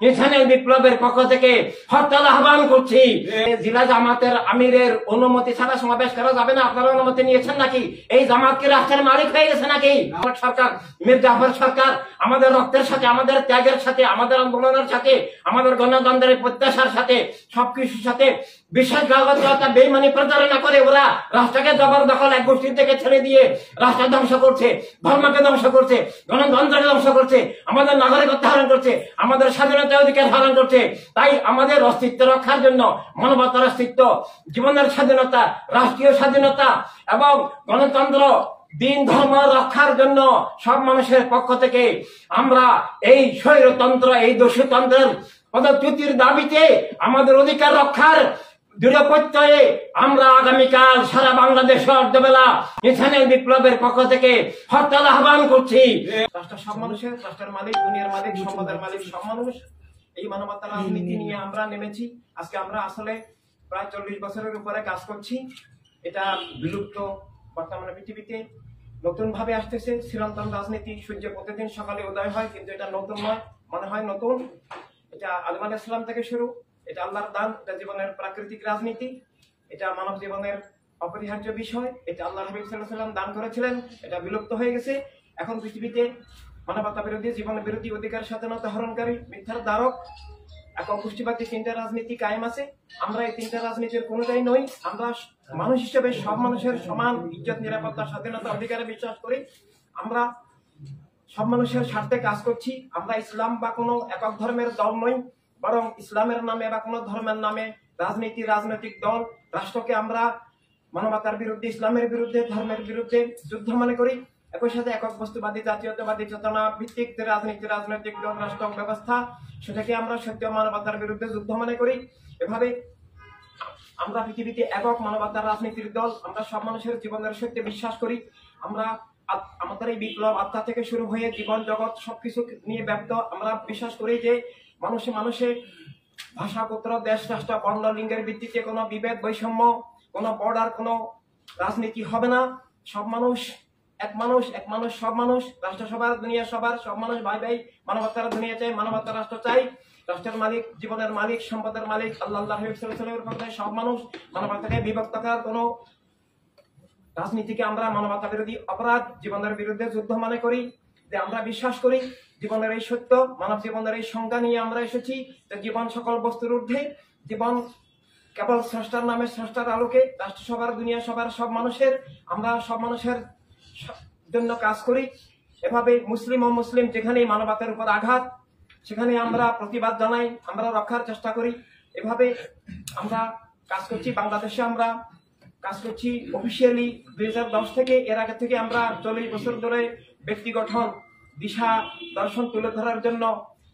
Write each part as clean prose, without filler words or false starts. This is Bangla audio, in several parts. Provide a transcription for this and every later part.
ইনসানের বিপ্লবের পক্ষ থেকে হরতাল আহ্বান করছি। জেলা জামাতের আমিরের অনুমতি ছাড়া সমাবেশ করা যাবে না। আপনারা অনুমতি নিয়েছেন নাকি? এই জামাত কি রাষ্ট্রের মালিক হয়ে গেছে নাকি? সরকার, মীর জাফর সরকার আমাদের রক্তের সাথে, আমাদের ত্যাগের সাথে, আমাদের আন্দোলনের সাথে, আমাদের গণতন্ত্রের প্রত্যাশার সাথে, সবকিছুর সাথে বিশ্বাসঘাতকতা, বেইমানি প্রচারণা করে ওরা রাষ্ট্রকে জবরদখল এক গোষ্ঠীর থেকে ছেড়ে দিয়ে রাষ্ট্র ধ্বংস করছে, ধর্মকে ধ্বংস করছে, গণতন্ত্রকে ধ্বংস করছে, আমাদের নাগরিকত্ব হরণ করছে, আমাদের স্বাধীনতা অধিকার হরণ করছে। তাই আমাদের অস্তিত্ব রক্ষার জন্য, মানবতার অস্তিত্ব, জীবনের স্বাধীনতা, রাষ্ট্রীয় স্বাধীনতা এবং গণতন্ত্র, দিন ধর্ম রক্ষার জন্য সব মানুষের পক্ষ থেকে আমরা এই স্বৈরতন্ত্র, এই দস্যুতন্ত্রের পদচ্যুতির দাবিতে, আমাদের অধিকার রক্ষার দৃঢ় প্রত্যয়ে আমরা আগামীকাল সারা বাংলাদেশে অর্ধবেলা ইনসানের বিপ্লবের পক্ষ থেকে হরতাল আহ্বান করছি। রাষ্ট্র সব মানুষের, রাষ্ট্রের মালিক, দুনিয়ার মালিক, সম্পদের মালিক সব মানুষ। এই মানবতার রাজনীতি নিয়ে আমরা নেমেছি। আজকে আমরা আসলে প্রায় 40 বছরের উপরে কাজ করছি। এটা বিলুপ্ত বর্তমানে পৃথিবীতে নতুন ভাবে আসতেছে চিরন্তন রাজনীতি। সূর্য প্রতিদিন সকালে উদয় হয়, কিন্তু এটা নতুন নয়, মনে হয় নতুন। এটা আদম আলাইহিস সালাম থেকে শুরু। এটা আল্লাহর দান, এটা জীবনের প্রাকৃতিক রাজনীতি, এটা মানব জীবনের অপরিহার্য বিষয়। এটা আল্লাহ নবী সাল্লাল্লাহু আলাইহি ওয়াসাল্লাম দান করেছিলেন। এটা বিলুপ্ত হয়ে গেছে। এখন পৃথিবীতে মানবতা বিরোধী, জীবন বিরোধী, অধিকার স্বাধীনতা হরণকারী, মিথ্যার দ্বারক, একক গোষ্ঠীবাদী 3টা রাজনীতি কায়েম আছে। আমরা এই 3টা রাজনীতির কোনোটাই নই। আমরা মানুষ হিসেবে সব মানুষের সমান ইজ্জত, নিরাপত্তা, স্বাধীনতা, অধিকারে বিশ্বাস করি। আমরা সব মানুষের স্বার্থে কাজ করছি। আমরা ইসলাম বা কোনো একক ধর্মের দল নই, বরং ইসলামের নামে বা কোনো ধর্মের নামে রাজনৈতিক দল, রাষ্ট্রকে আমরা মানবতার বিরুদ্ধে, ইসলামের বিরুদ্ধে, ধর্মের বিরুদ্ধে যুদ্ধ মনে করি। একই সাথে একক বস্তুবাদী, জাতীয়তাবাদী চেতনা ভিত্তিক রাজনৈতিক দল, রাষ্ট্র ব্যবস্থা, সেটাকে আমরা সত্য মানবতার বিরুদ্ধে যুদ্ধ মনে করি। এভাবে আমরা পৃথিবীতে একক মানবতার রাজনীতির দল। আমরা সব মানুষের জীবনের সত্যে বিশ্বাস করি। আমরা আমাদের এই বিপ্লব আত্মা থেকে শুরু হয়ে জীবন জগৎ সবকিছু নিয়ে ব্যপ্ত। আমরা বিশ্বাস করি যে মানুষে ভাষা, গোত্র, দেশ, রাষ্ট্র, বর্ণ, লিঙ্গের ভিত্তিতে কোনো বিভেদ, বৈষম্য, কোনো বর্ডার, কোনো রাজনীতি হবে না। সব মানুষ এক মানুষ সব মানুষ। রাষ্ট্র সবার, দুনিয়া সবার, সব মানুষ ভাই ভাই। মানবতার দুনিয়া চাই, মানবতার রাষ্ট্র চাই। রাষ্ট্রের মালিক, জীবনের মালিক, সম্পদের মালিক আল্লাহ সব মানুষ। মানবতাকে বিভক্ত করার কোনো রাজনীতিকে আমরা মানবতা বিরোধী অপরাধ, জীবনের বিরুদ্ধে যুদ্ধ মনে করি। যে আমরা বিশ্বাস করি জীবনের এই সত্য, মানব জীবনের এই সংজ্ঞা নিয়ে আমরা এসেছি যে জীবন সকল বস্তুর ঊর্ধ্বে, জীবন কেবল স্রষ্টার নামে, স্রষ্টার আলোকে, রাষ্ট্র সবার, দুনিয়া সবার, সব মানুষের। আমরা সব মানুষের জন্য কাজ করি। এভাবে মুসলিম ও মুসলিম যেখানেই মানবতার উপর আঘাত, সেখানে আমরা প্রতিবাদ জানাই, আমরা রক্ষার চেষ্টা করি। এভাবে আমরা কাজ করছি। বাংলাদেশে আমরা কাজ করছি অফিসিয়ালি 2010 থেকে। এর আগে থেকে আমরা 40 বছর ধরে ব্যক্তি গঠন, দিশা দর্শন তুলে ধরার জন্য,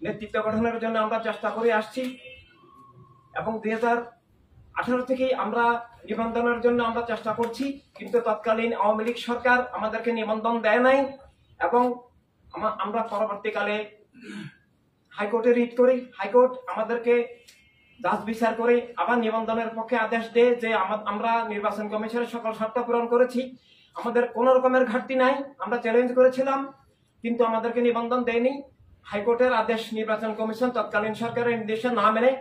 নেতৃত্ব গঠনের জন্য আমরা চেষ্টা করে আসছি। এবং 2018 থেকেই আমরা নিবন্ধনের জন্য আমরা চেষ্টা করছি, কিন্তু তৎকালীন আওয়ামী লীগ সরকার আমাদেরকে নিবন্ধন দেয় নাই। এবং আমরা পরবর্তীকালে হাইকোর্টে রিট করি। হাইকোর্ট আমাদেরকে জাজ বিচার করে আবার নিবন্ধনের পক্ষে আদেশ দেয় যে আমরা নির্বাচন কমিশনের সকল শর্ত পূরণ করেছি, আমাদের কোন রকমের ঘাটতি নাই। আমরা চ্যালেঞ্জ করেছিলাম, কিন্তু আমাদেরকে নিবন্ধন দেয়নি। হাইকোর্টের আদেশ নির্বাচন কমিশন তৎকালীন সরকারের নির্দেশে না মেনে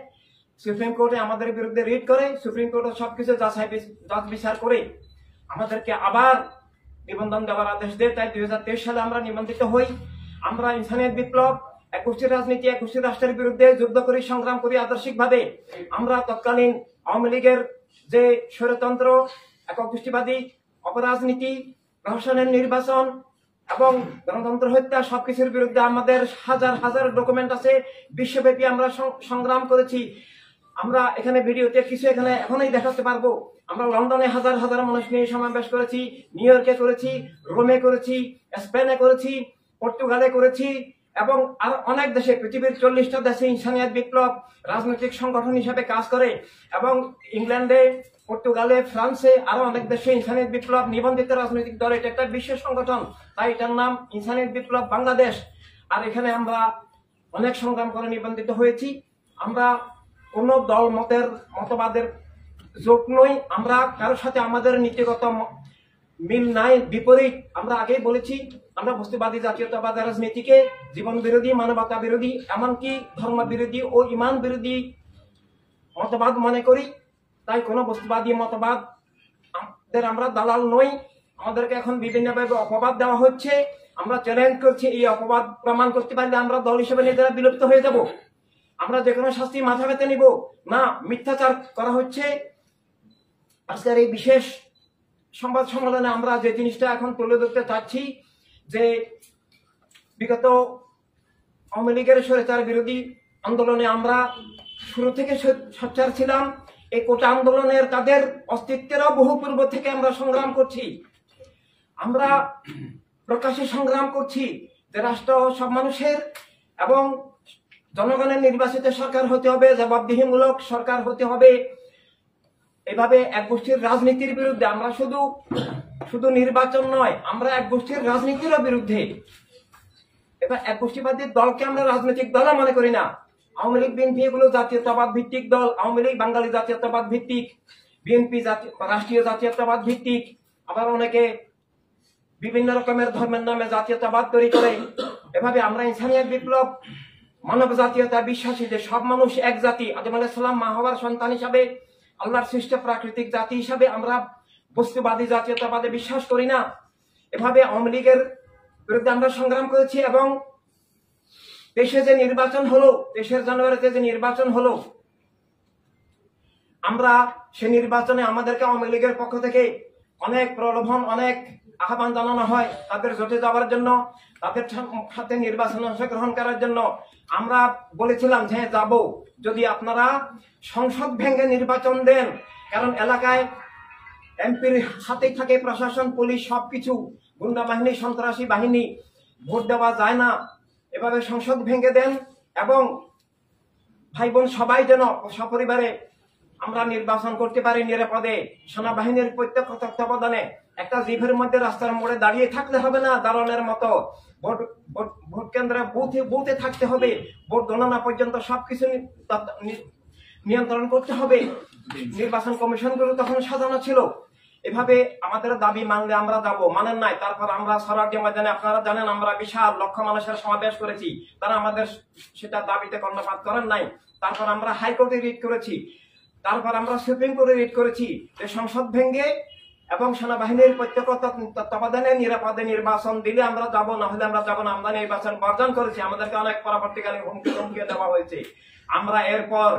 সুপ্রিম কোর্টে আমাদের বিরুদ্ধে রিট করে। সুপ্রিম কোর্টে সবকিছু জাজ বিচার করে আমাদেরকে আবার নিবন্ধন দেওয়ার আদেশ দেয়। তাই 2023 সালে আমরা নিবন্ধিত হই। আমরা ইনসানিয়ত বিপ্লব, এক গোষ্ঠীর রাজনীতি, এক গোষ্ঠীর রাষ্ট্রের বিরুদ্ধে যুদ্ধ করি, সংগ্রাম করি আদর্শিকভাবে। আমরা তৎকালীন আওয়ামী লীগের যে স্বৈরতন্ত্র, একক গোষ্ঠীবাদী অপরাজনীতি, প্রহসনের নির্বাচন এবং গণতন্ত্র হত্যা, সবকিছুর বিরুদ্ধে আমাদের হাজার ডকুমেন্ট আছে। বিশ্বব্যাপী আমরা সংগ্রাম করেছি। আমরা এখানে ভিডিওতে কিছু এখনই দেখাতে পারবো। আমরা লন্ডনে হাজার মানুষ নিয়ে সমাবেশ করেছি, নিউ ইয়র্কে করেছি, রোমে করেছি, স্পেনে করেছি, পর্তুগালে করেছি এবং আরো অনেক দেশে, পৃথিবীর 40টা দেশে ইনসানিয়ত বিপ্লব রাজনৈতিক সংগঠন হিসেবে কাজ করে। এবং ইংল্যান্ডে, পর্তুগালে, ফ্রান্সে, আরো অনেক দেশে ইনসানিয়ত বিপ্লব নিবন্ধিত রাজনৈতিক দল। এটা একটা বিশ্ব সংগঠন, তাই এটার নাম ইনসানিয়ত বিপ্লব বাংলাদেশ। আর এখানে আমরা অনেক সংগ্রাম করে নিবন্ধিত হয়েছি। আমরা কোন দল মতবাদের যোগ নই। আমরা কারোর সাথে আমাদের নীতিগত মিল নাই, বিপরীত। আমরা আগেই বলেছি আমরা বস্তুবাদী জাতীয়তাবাদ রাজনীতিকে জীবন বিরোধী, মানবতা বিরোধী, এমনকি ধর্ম বিরোধী ও ইমান বিরোধী মতবাদ মনে করি। তাই কোনো বস্তুবাদী মতবাদ আমরা দালাল নই। আমাদেরকে এখন বিভিন্নভাবে অপবাদ দেওয়া হচ্ছে। আমরা চ্যালেঞ্জ করছি, এই অপবাদ প্রমাণ করতে পারলে আমরা দল হিসেবে নিজেরা বিলুপ্ত হয়ে যাব। আমরা যে কোনো শাস্তি মাথা পেতে নিব না। মিথ্যাচার করা হচ্ছে। আজকের এই বিশেষ সংবাদ সম্মেলনে আমরা যে জিনিসটা এখন তুলে ধরতে চাচ্ছি যে বিগত আওয়ামী লীগের স্বৈরাচার বিরোধী আন্দোলনে আমরা শুরু থেকে সোচ্চার ছিলাম। এই কোটা আন্দোলনের তাদের অস্তিত্বেরও বহু পূর্ব থেকে আমরা সংগ্রাম করছি। আমরা প্রকাশ্যে সংগ্রাম করছি যে রাষ্ট্র সব মানুষের এবং জনগণের নির্বাচিত সরকার হতে হবে, জবাবদিহিমূলক সরকার হতে হবে। এভাবে এক গোষ্ঠীর রাজনীতির বিরুদ্ধে আমরা শুধু নির্বাচন নয়, আমরা এক গোষ্ঠীর রাজনীতিরও বিরুদ্ধে। এবার এক গোষ্ঠীবাদী দলকে আমরা রাজনৈতিক দলও মনে করি না। আওয়ামী লীগ, বিএনপি এগুলো জাতীয়তাবাদ ভিত্তিক দল। আওয়ামী লীগ বাঙালি জাতীয়তাবাদ ভিত্তিক, বিএনপি রাষ্ট্রীয় জাতীয়তাবাদ ভিত্তিক। আবার অনেকে বিভিন্ন রকমের ধর্মের নামে জাতীয়তাবাদ তৈরি করে। এভাবে আমরা ইনসানিয়ত বিপ্লব, মানব জাতীয়তা বিশ্বাসী যে সব মানুষ এক জাতি, আদম আলাইহিস সালাম মা হাওয়ার সন্তান হিসাবে, আল্লাহর সৃষ্ট প্রাকৃতিক জাতি হিসাবে আমরা বস্তুবাদী জাতীয়তাবাদে বিশ্বাস করি না। এভাবে আওয়ামী লীগের বিরুদ্ধে আমরা সংগ্রাম করেছি এবং দেশে যে নির্বাচন হলো, 23 জানুয়ারিতে যে নির্বাচন হলো, আমরা সে নির্বাচনে আমাদেরকে আওয়ামী লীগের পক্ষ থেকে অনেক প্রলোভন, অনেক আহ্বান জানানো হয় তাদের জোটে যাওয়ার জন্য, তাদের সাথে নির্বাচনে অংশগ্রহণ করার জন্য। আমরা বলেছিলাম যে যাব যদি আপনারা সংসদ ভেঙে নির্বাচন দেন, কারণ এলাকায় এমপির সাথেই থাকে প্রশাসন, পুলিশ, সবকিছু, গুন্ডা বাহিনী, সন্ত্রাসী বাহিনী, ভোট দেওয়া যায় না। এভাবে সংসদ ভেঙে দেন এবং ভাই বোন সবাই যেন সপরিবারে আমরা নির্বাচন করতে পারি নিরাপদে। সেনাবাহিনীর প্রত্যক্ষ তত্ত্বাবধানে একটা জিপের মধ্যে রাস্তার মোড়ে দাঁড়িয়ে থাকলে হবে না, দারোয়ানের মতো। ভোট কেন্দ্রে বুথে থাকতে হবে। ভোট গণনা পর্যন্ত সবকিছু নিয়ন্ত্রণ করতে হবে। নির্বাচন কমিশনগুলো তখন সাজানো ছিল। এভাবে আমাদের দাবি মানলে আমরা যাব, মানেন নাই। তারপর আমরা সরাসরি ময়দানে, আপনারা জানেন, আমরা বিশাল লক্ষ মানুষের সমাবেশ করেছি। তারা আমাদের সেটা দাবিতে কর্ণপাত করেন নাই। তারপর আমরা হাইকোর্টে রিট করেছি। তারপর আমরা সুপ্রিম কোর্টে রিট করেছি যে সংসদ ভেঙে এবং সেনাবাহিনীর প্রত্যক্ষ তত্ত্বাবধানে নিরাপদে নির্বাচন দিলে আমরা যাব, না হলে আমরা যাব না। আমরা নির্বাচন বর্জন করেছি। আমাদেরকে অনেক পরবর্তীকালে হুমকি দেওয়া হয়েছে। আমরা এরপর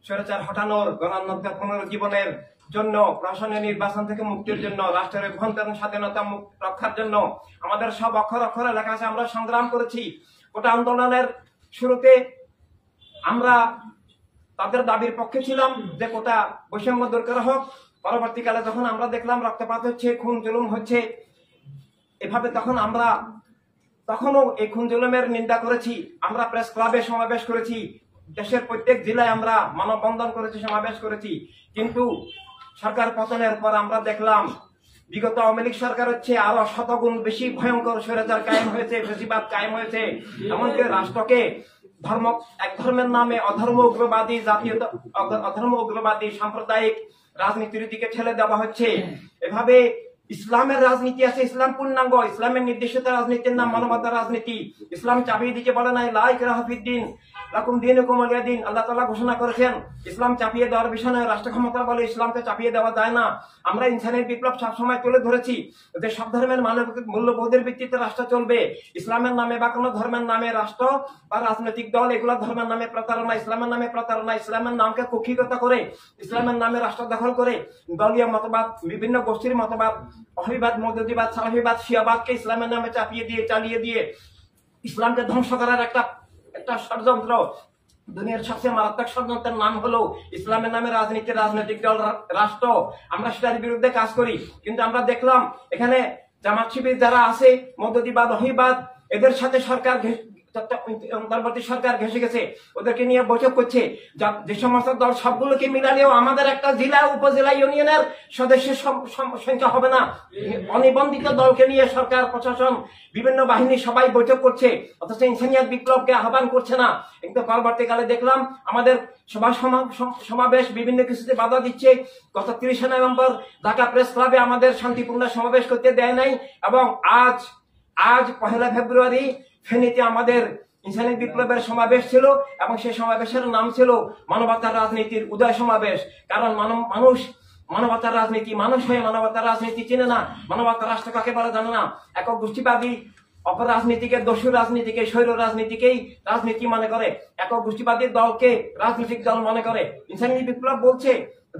স্বৈরাচার হটানোর, গণতন্ত্রের পুনরুজ্জীবনের জন্য, প্রশাসনের নির্বাচন থেকে মুক্তির জন্য, রাষ্ট্রের অভ্যন্তরীণ স্বাধীনতা রক্ষার জন্য আমাদের সব অক্ষরে লেখা আছে। আমরা সংগ্রাম করেছি। গোটা আন্দোলনের শুরুতে আমরা তাদের দাবির পক্ষে ছিলাম যে কোটা বৈষম্য দূর করা হোক। পরবর্তীকালে যখন আমরা দেখলাম রক্তপাত হচ্ছে, খুন জুলুম হচ্ছে, এভাবে তখনও এই খুন জুলুমের নিন্দা করেছি। আমরা প্রেস ক্লাবে সমাবেশ করেছি, দেশের প্রত্যেক জেলায় আমরা মানববন্ধন করেছি, সমাবেশ করেছি। কিন্তু সরকার পতনের পর আমরা দেখলাম বিগত আওয়ামী লীগ সরকার হচ্ছে আরো শতগুণ বেশি ভয়ঙ্কর স্বৈরাচার কায়েম হয়েছে, ফ্যাসিবাদ কায়েম হয়েছে। এমনকি রাষ্ট্রকে এক ধর্মের নামে অধর্ম উগ্রবাদী সাম্প্রদায়িক রাজনীতির দিকে ঠেলে দেওয়া হচ্ছে। এভাবে ইসলামের রাজনীতি আছে, ইসলাম পূর্ণাঙ্গ, ইসলামের নির্দেশিত রাজনীতির নাম মানবতার রাজনীতি। ইসলাম চাপিয়ে দিকে বলে নাই লা ইকরাহা ফিদ্দিন লাকুম দীনুকুম ওয়ালিয়া দিন। আল্লাহ তাআলা ঘোষণা করেছেন ইসলাম চাপিয়ে দেওয়ার বিষয় নয়। রাষ্ট্র ক্ষমতা বলে ইসলামকে চাপিয়ে দেওয়া যায় না। আমরা ইনসানের বিপ্লব সবসময় তুলে ধরেছি যে সব ধর্মের মানবিক মূল্যবোধের ভিত্তিতে রাষ্ট্র চলবে। ইসলামের নামে বা কোনো ধর্মের নামে রাষ্ট্র বা রাজনৈতিক দল এগুলো ধর্মের নামে প্রতারণা, ইসলামের নামে প্রতারণা, ইসলামের নামকে কুক্ষিগত করে, ইসলামের নামে রাষ্ট্র দখল করে দলীয় মতবাদ, বিভিন্ন গোষ্ঠীর মতবাদ, ওয়াহাবিবাদ, মওদুদিবাদ, সালাফিবাদ, শিয়াবাদকে ইসলামের নামে চালিয়ে দিয়ে ইসলামকে ধ্বংস করার একটা ষড়যন্ত্র। দুনিয়ার সবচেয়ে মারাত্মক ষড়যন্ত্রের নাম হলো ইসলামের নামে রাজনৈতিক দল, রাষ্ট্র। আমরা সেটার বিরুদ্ধে কাজ করি। কিন্তু আমরা দেখলাম এখানে জামাত শিবির যারা আছে, মওদুদিবাদ, ওয়াহাবিবাদ, এদের সাথে অন্তর্বর্তী সরকার ঘেঁষে গেছে, ওদেরকে নিয়ে বৈঠক করছে। যে সমস্ত দল সবগুলোকে মিলালেও আমাদের একটা জেলা, উপজেলা, ইউনিয়নের সদস্যের সংখ্যা হবে না। অনিবন্ধিত দলকে নিয়ে সরকার, প্রশাসন, বিভিন্ন বাহিনী সবাই বৈঠক করছে, অথচ ইনসানিয়াত বিপ্লবকে আহ্বান করছে না। কিন্তু পরবর্তীকালে দেখলাম আমাদের সমাবেশ বিভিন্ন কিছুতে বাধা দিচ্ছে। গত 30 নভেম্বর ঢাকা প্রেস ক্লাবে আমাদের শান্তিপূর্ণ সমাবেশ করতে দেয় নাই এবং আজ আজ 1 ফেব্রুয়ারি ফেনীতে আমাদের ইনসানি বিপ্লবের সমাবেশ ছিল এবং সেই সমাবেশের নাম ছিল মানবতার রাজনীতির উদয় সমাবেশ। কারণ মানুষ মানবতার রাজনীতি, মানুষ হয়ে মানবতার রাজনীতি চিনে না, মানবতার রাষ্ট্র কাকে বলে জানে না। একক গোষ্ঠীবাদী অপরাজনীতিকে, দস্যু রাজনীতিকে, স্বৈর রাজনীতিকেই রাজনীতি মনে করে, একক গোষ্ঠীবাদী দলকে রাজনৈতিক দল মনে করে। ইনসানি বিপ্লব বলছে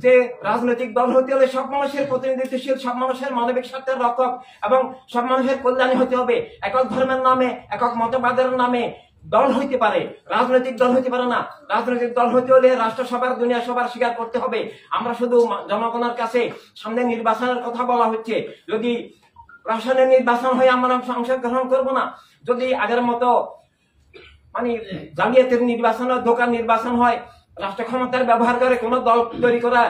যে রাজনৈতিক দল হতে হলে সব মানুষের প্রতিনিধিত্বশীল, সব মানুষের মানবিক স্বার্থের রক্ষক এবং সব মানুষের কল্যাণী হতে হবে। একক ধর্মের নামে, একক মতবাদের নামে দল হইতে পারে, রাজনৈতিক দল হইতে পারে না। রাজনৈতিক দল হইতে হলে রাষ্ট্রসভার, দুনিয়া সভার স্বীকার করতে হবে। আমরা শুধু জনগণের কাছে সামনে নির্বাচনের কথা বলা হচ্ছে, যদি প্রশাসনের নির্বাচন হয় আমরা অংশগ্রহণ করব না। যদি আগের মতো মানে জালিয়াতের নির্বাচন, দোকান নির্বাচন হয়, রাষ্ট্র ক্ষমতার ব্যবহার করে কোনো দল তৈরি করা,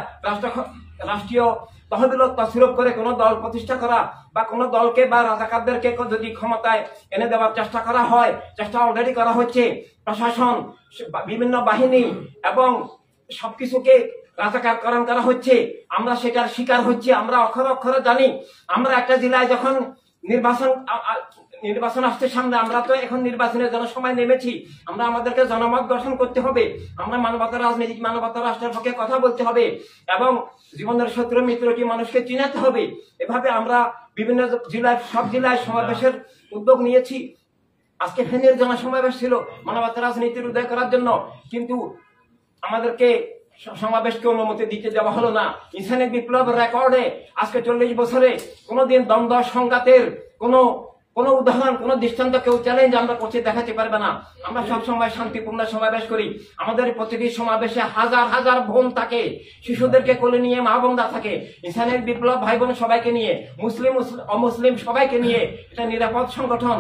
রাষ্ট্রীয় তহবিল তছরূপ করে কোনো দল প্রতিষ্ঠা করা বা কোনো দলকে বা রাজাকারদেরকে যদি ক্ষমতায় এনে দেওয়ার চেষ্টা করা হয়, চেষ্টা অলরেডি করা হচ্ছে। প্রশাসন, বিভিন্ন বাহিনী এবং সবকিছুকে রাজাকারকরণ করা হচ্ছে। আমরা সেটার শিকার হচ্ছি, আমরা অক্ষরে অক্ষরে জানি। আমরা একটা জেলায় যখন নির্বাচন আসছে সামনে, আমরা তো এখন নির্বাচনের জন্য সময় নেমেছি। আমরা আমাদেরকে জনমত গঠন করতে হবে, আমরা মানবতার রাজনীতি, মানবতার রাষ্ট্রের পক্ষে কথা বলতে হবে এবং জীবনের শত্রু মিত্রটি মানুষকে চিনাতে হবে। এভাবে আমরা বিভিন্ন জেলায়, সব জেলায় সমাবেশের উদ্যোগ নিয়েছি। আজকে ফেনীর জনসমাবেশ ছিল মানবতার রাজনীতির উদয় করার জন্য, কিন্তু আমাদেরকে সমাবেশকে অনুমতি দিতে দেওয়া হলো না। ইনসানি বিপ্লব রেকর্ডে আজকে 40 বছরে কোনোদিন দ্বন্দ্ব সংঘাতের কোন উদাহরণ, কোন দৃষ্টান্ত কেউ চ্যালেঞ্জ আমরা করতে দেখাতে পারবে না। আমরা সবসময় শান্তিপূর্ণ সমাবেশ করি। আমাদের প্রতিটি সমাবেশে হাজার হাজার বোন থাকে, শিশুদেরকে কোলে নিয়ে মা বোনরা থাকে। ইনসানি বিপ্লব ভাই বোন সবাইকে নিয়ে, মুসলিম অমুসলিম সবাইকে নিয়ে এটা নিরাপদ সংগঠন।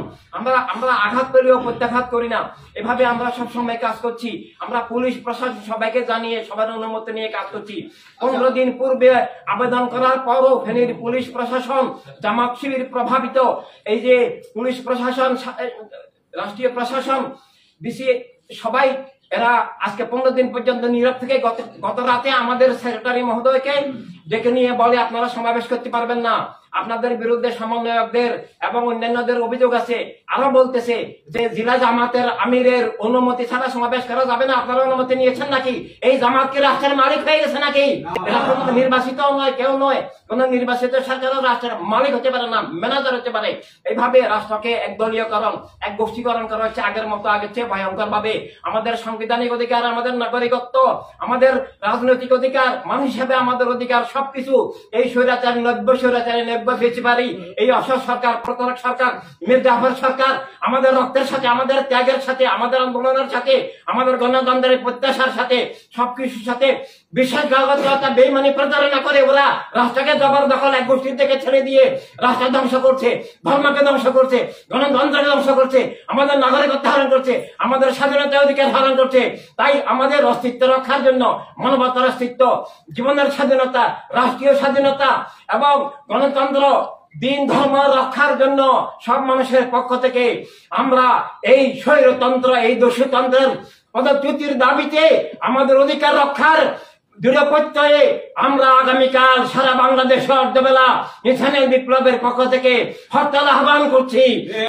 আমরা আঘাত করিও প্রত্যাঘাত করি না। এভাবে আমরা সবসময় কাজ করছি। আমরা পুলিশ প্রশাসন সবাইকে জানিয়ে সবার অনুমতি নিয়ে কাজ করছি। 15 দিন পূর্বে আবেদন করার পরও ফেনীর পুলিশ প্রশাসন, জামাত শিবির প্রভাবিত এই যে পুলিশ প্রশাসন, রাষ্ট্রীয় প্রশাসন, ডিসি সবাই এরা আজকে 15 দিন পর্যন্ত নীরব থেকে গত রাতে আমাদের সেক্রেটারি মহোদয়কে ডেকে নিয়ে বলে আপনারা সমাবেশ করতে পারবেন না, আপনাদের বিরুদ্ধে সমন্বয়কদের এবং অন্যান্যদের অভিযোগ আছে। আরো বলতেছে যে জেলা জামাতের আমিরের অনুমতি ছাড়া সমাবেশ করা যাবে না। আপনারা অনুমতি নিয়েছেন নাকি? এই জামাত কি রাষ্ট্রের মালিক হয়ে গেছে নাকি? এরা কোনো নির্বাচিত নয়, কেউ নয়। কোন নির্বাচিত সরকারও রাষ্ট্রের মালিক হতে পারে না, ম্যানেজার হতে পারে। এইভাবে রাষ্ট্রকে একদলীয়করণ, এক গোষ্ঠীকরণ করা হচ্ছে আগের মতো, আগের চেয়ে ভয়ঙ্কর ভাবে। আমাদের সাংবিধানিক অধিকার, আমাদের নাগরিকত্ব, আমাদের রাজনৈতিক অধিকার, মানুষ হিসেবে আমাদের অধিকার সবকিছু এই স্বৈরাচারী, নব্য ফেসিবাদী, এই অসৎ সরকার, প্রতারক সরকার, মীর জাফর সরকার আমাদের রক্তের সাথে, আমাদের ত্যাগের সাথে, আমাদের আন্দোলনের সাথে, আমাদের গণতন্ত্রের প্রত্যাশার সাথে, সবকিছুর সাথে বিশ্বাসঘাতকতা, বেইমানি প্রতারণা করে ওরা রাষ্ট্রকে জবরদখল এক গোষ্ঠীর থেকে ছেড়ে দিয়ে রাষ্ট্র ধ্বংস করছে, ধর্মকে ধ্বংস করছে, গণতন্ত্রকে ধ্বংস করছে, আমাদের নাগরিকত্ব হরণ করছে, আমাদের স্বাধীনতা অধিকার হরণ করছে। তাই আমাদের অস্তিত্ব রক্ষার জন্য, মানবতার অস্তিত্ব, জীবনের স্বাধীনতা, রাষ্ট্রীয় স্বাধীনতা এবং গণতন্ত্র, দিন ধর্ম রক্ষার জন্য সব মানুষের পক্ষ থেকে আমরা এই স্বৈরতন্ত্র, এই দস্যুতন্ত্রের পদচ্যুতির দাবিতে, আমাদের অধিকার রক্ষার দৃঢ় প্রত্যয়ে আমরা আগামীকাল সারা বাংলাদেশে অর্ধবেলা ইনসানি বিপ্লবের পক্ষ থেকে হরতাল আহ্বান করছি।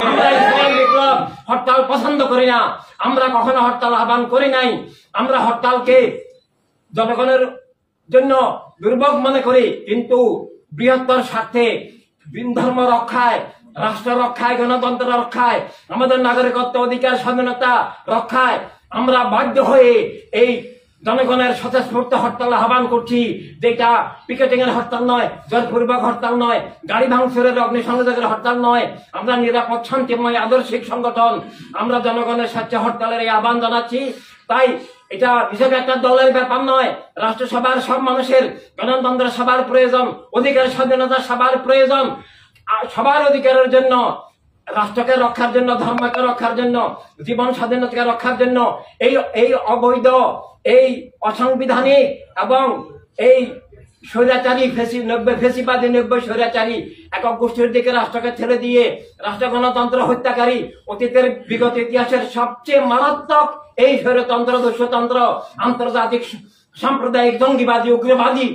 আমরা ইনসানি বিপ্লব হরতাল পছন্দ করি না, আমরা কখনো হরতাল আহ্বান করি নাই। আমরা হরতালকে জনগণের জন্য দুর্ভোগ মনে করি, কিন্তু বৃহত্তর স্বার্থে, দিন ধর্ম রক্ষায়, রাষ্ট্র রক্ষায়, গণতন্ত্র রক্ষায়, আমাদের নাগরিকত্ব অধিকার স্বাধীনতা রক্ষায় আমরা বাধ্য হয়ে এই জনগণের স্বতঃস্ফূর্ত হরতাল আহ্বান করছি। যেটা পিকেটিং এর হরতাল নয়, জোরপূর্বক হরতাল নয়, গাড়ি ভাঙচুরের, অগ্নিসংযোগের হরতাল নয়। আমরা নিরাপদ শান্তিময় আদর্শিক সংগঠন, আমরা জনগণের স্বার্থে হরতালের এই আহ্বান জানাচ্ছি। তাই এটা হিসেবে একটা দলের ব্যাপার নয়, রাষ্ট্রসভার সব মানুষের, গণতন্ত্র সবার প্রয়োজন, অধিকার স্বাধীনতা সবার প্রয়োজন। সবার অধিকারের জন্য, রাষ্ট্রকে রক্ষার জন্য, ধর্মকে রক্ষার জন্য, জীবন স্বাধীনতাকে রক্ষার জন্য এই অবৈধ, এই অসাংবিধানিক এবং এই স্বৈরাচারী ফেসিবাদী, নব্য স্বৈরাচারী একক গোষ্ঠীর দিকে রাষ্ট্রকে ঠেলে দিয়ে রাষ্ট্র গণতন্ত্র হত্যাকারী, অতীতের বিগত ইতিহাসের সবচেয়ে মারাত্মক এই স্বৈরতন্ত্র, দস্যুতন্ত্র, আন্তর্জাতিক সাম্প্রদায়িক জঙ্গিবাদী, উগ্রবাদী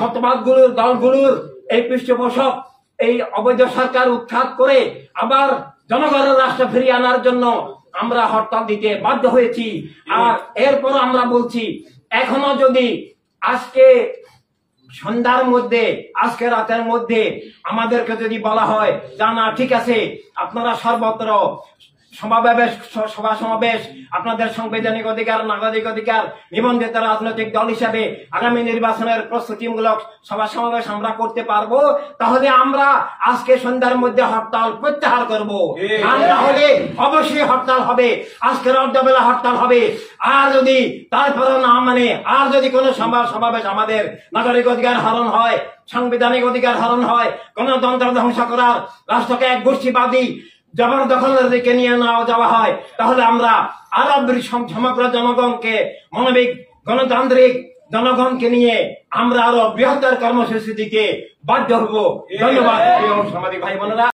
মতবাদগুলোর, দলগুলোর এই পৃষ্ঠপোষক এই অবৈধ সরকার উৎখাত করে আবার জনগণের রাষ্ট্র ফিরিয়ে আনার জন্য আমরা হরতাল দিতে বাধ্য হয়েছি। আর এরপর আমরা বলছি, এখনো যদি আজকে সন্ধ্যার মধ্যে, আজকে রাতের মধ্যে আমাদেরকে যদি বলা হয় না ঠিক আছে, আপনারা সর্বত্র সভা সমাবেশ, আপনাদের সাংবিধানিক অধিকার, নাগরিক অধিকার, নিবন্ধিত রাজনৈতিক দল হিসাবে আগামী নির্বাচনের প্রস্তুতিমূলক সভা সমাবেশ আমরা করতে পারবো, তাহলে আমরা আজকে সন্ধ্যার মধ্যে হরতাল প্রত্যাহার করব। আর তাহলে অবশ্যই হরতাল হবে, আজকের অর্ধবেলা হরতাল হবে। আর যদি তারপরে না মানে, আর যদি কোনো সমাবেশ আমাদের নাগরিক অধিকার হরণ হয়, সাংবিধানিক অধিকার হরণ হয়, গণতন্ত্র ধ্বংস করার, রাষ্ট্রকে এক গোষ্ঠীবাদী জবরদখলের দিকে নিয়ে নেওয়া যাওয়া হয়, তাহলে আমরা আরব সমগ্র জনগণকে, মানবিক গণতান্ত্রিক জনগণকে নিয়ে আমরা আরো বৃহত্তর কর্মসূচি দিকে বাধ্য হব। ধন্যবাদ প্রিয় সাংবাদিক ভাই বোনেরা।